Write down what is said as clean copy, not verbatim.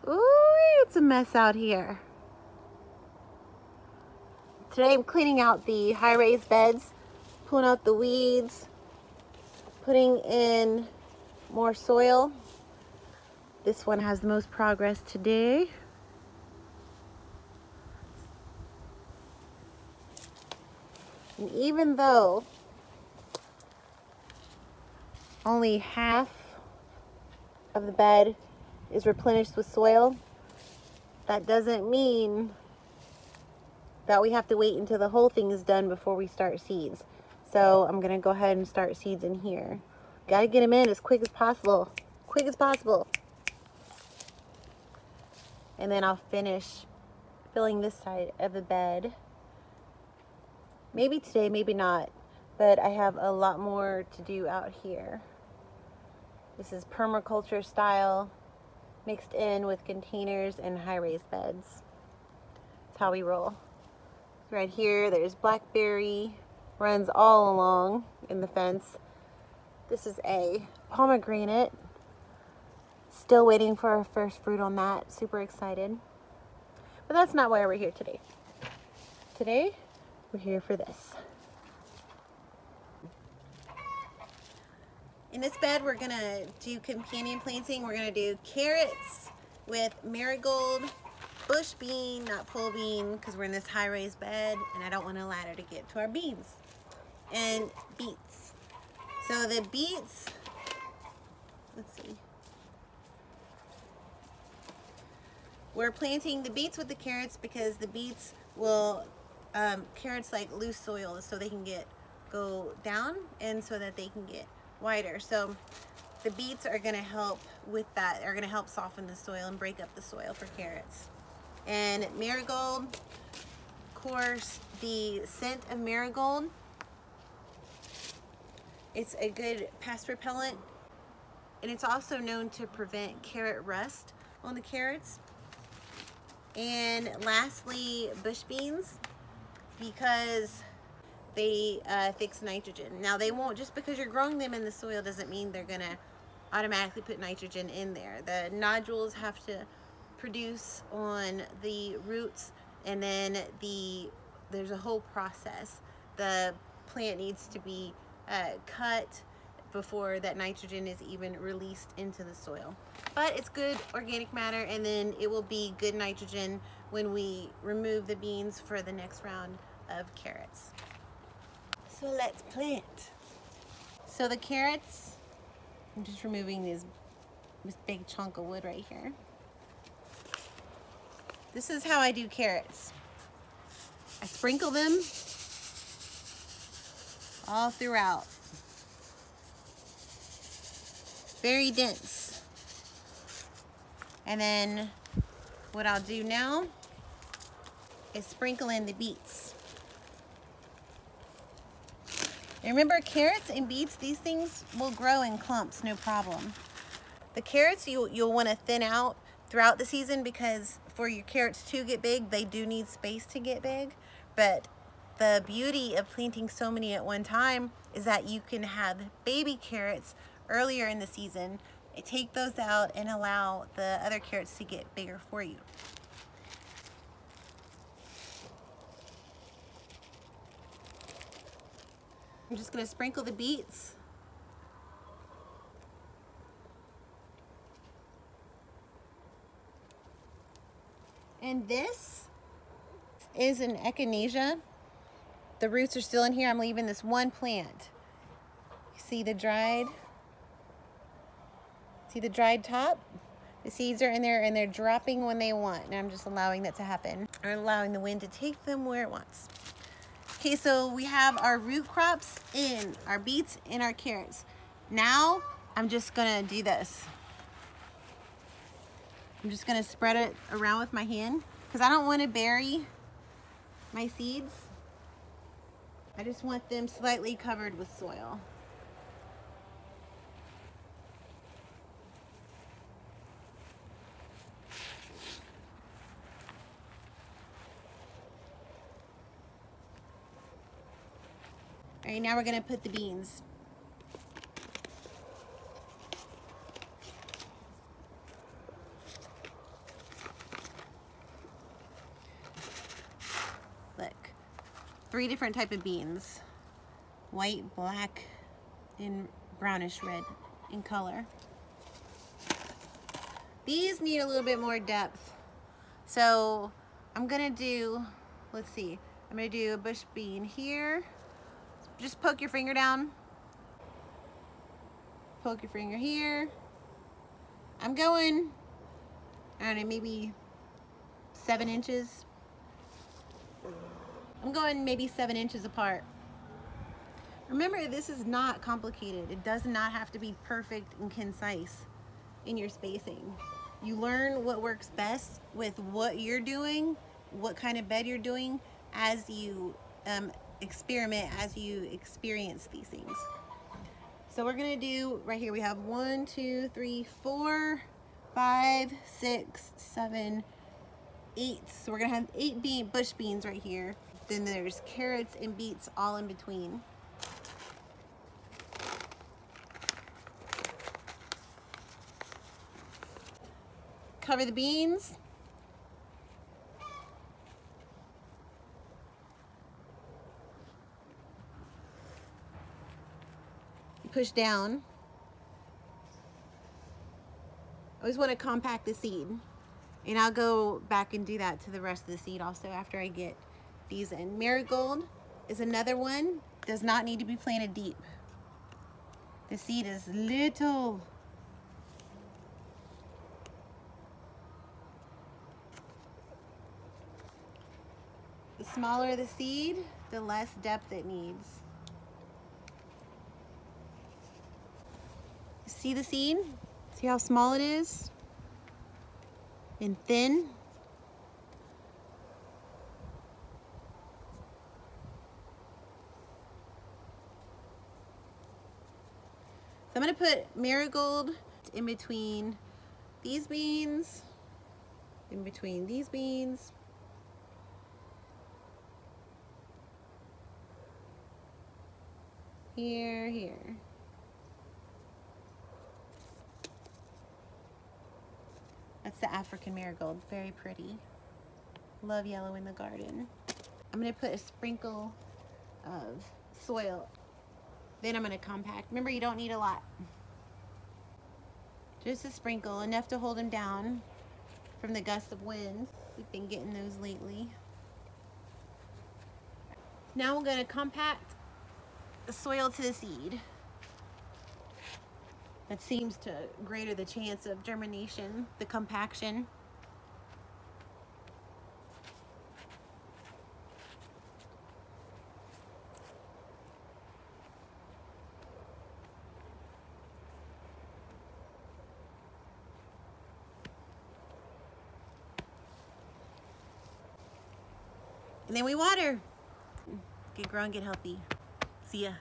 Ooh, it's a mess out here. Today I'm cleaning out the high raised beds, pulling out the weeds, putting in more soil. This one has the most progress today. And even though only half of the bed is replenished with soil, that doesn't mean that we have to wait until the whole thing is done before we start seeds. So I'm gonna go ahead and start seeds in here. Gotta get them in as quick as possible. Quick as possible. And then I'll finish filling this side of the bed. Maybe today, maybe not, but I have a lot more to do out here. This is permaculture style, mixed in with containers and high raised beds. That's how we roll. Right here, there's blackberry, runs all along in the fence. This is a pomegranate. Still waiting for our first fruit on that. Super excited. But that's not why we're here today. Today, we're here for this. In this bed, we're gonna do companion planting. We're gonna do carrots with marigold, bush bean, not pole bean, because we're in this high raised bed and I don't want a ladder to get to our beans. And beets. So the beets, let's see. We're planting the beets with the carrots because the beets will, carrots like loose soil so they can go down and so that they can get wider. So the beets are gonna help with that, are gonna help soften the soil and break up the soil for carrots. And marigold, of course, the scent of marigold, it's a good pest repellent, and it's also known to prevent carrot rust on the carrots. And lastly, bush beans, because they fix nitrogen. Now they won't, just because you're growing them in the soil doesn't mean they're gonna automatically put nitrogen in there. The nodules have to produce on the roots, and then there's a whole process. The plant needs to be cut before that nitrogen is even released into the soil. But it's good organic matter, and then it will be good nitrogen when we remove the beans for the next round of carrots. So let's plant. So the carrots, I'm just removing this big chunk of wood right here. This is how I do carrots. I sprinkle them all throughout. Very dense. And then what I'll do now is sprinkle in the beets. And remember, carrots and beets, these things will grow in clumps, no problem. The carrots you'll want to thin out throughout the season, because for your carrots to get big, they do need space to get big. But the beauty of planting so many at one time is that you can have baby carrots earlier in the season, take those out and allow the other carrots to get bigger for you. I'm just gonna sprinkle the beets. And this is an echinacea. The roots are still in here. I'm leaving this one plant. You see the dried top? The seeds are in there and they're dropping when they want. And I'm just allowing that to happen, or allowing the wind to take them where it wants. Okay, so we have our root crops in, our beets and our carrots. Now I'm just gonna do this. I'm just gonna spread it around with my hand because I don't want to bury my seeds. I just want them slightly covered with soil. All right, now we're gonna put the beans. 3 different type of beans. White, black, and brownish red in color. These need a little bit more depth. So I'm gonna do, let's see, I'm gonna do a bush bean here. Just poke your finger down. Poke your finger here. I'm going, I don't know, maybe 7 inches. I'm going maybe 7 inches apart. Remember, this is not complicated. It does not have to be perfect and concise in your spacing. You learn what works best with what you're doing, what kind of bed you're doing, as you experiment, as you experience these things. So we're gonna do, right here we have 1, 2, 3, 4, 5, 6, 7, 8. So we're gonna have 8 bush beans right here. Then there's carrots and beets all in between. Cover the beans. Push down. I always want to compact the seed. And I'll go back and do that to the rest of the seed also after I get these in. Marigold is another one. Does not need to be planted deep. The seed is little. The smaller the seed, the less depth it needs. See the seed? See how small it is? And thin? So I'm gonna put marigold in between these beans, in between these beans. Here, here. That's the African marigold, very pretty. Love yellow in the garden. I'm gonna put a sprinkle of soil. Then I'm gonna compact. Remember, you don't need a lot. Just a sprinkle, enough to hold them down from the gusts of wind. We've been getting those lately. Now we're gonna compact the soil to the seed. That seems to greater the chance of germination, the compaction. And then we water. Get grown, get healthy. See ya.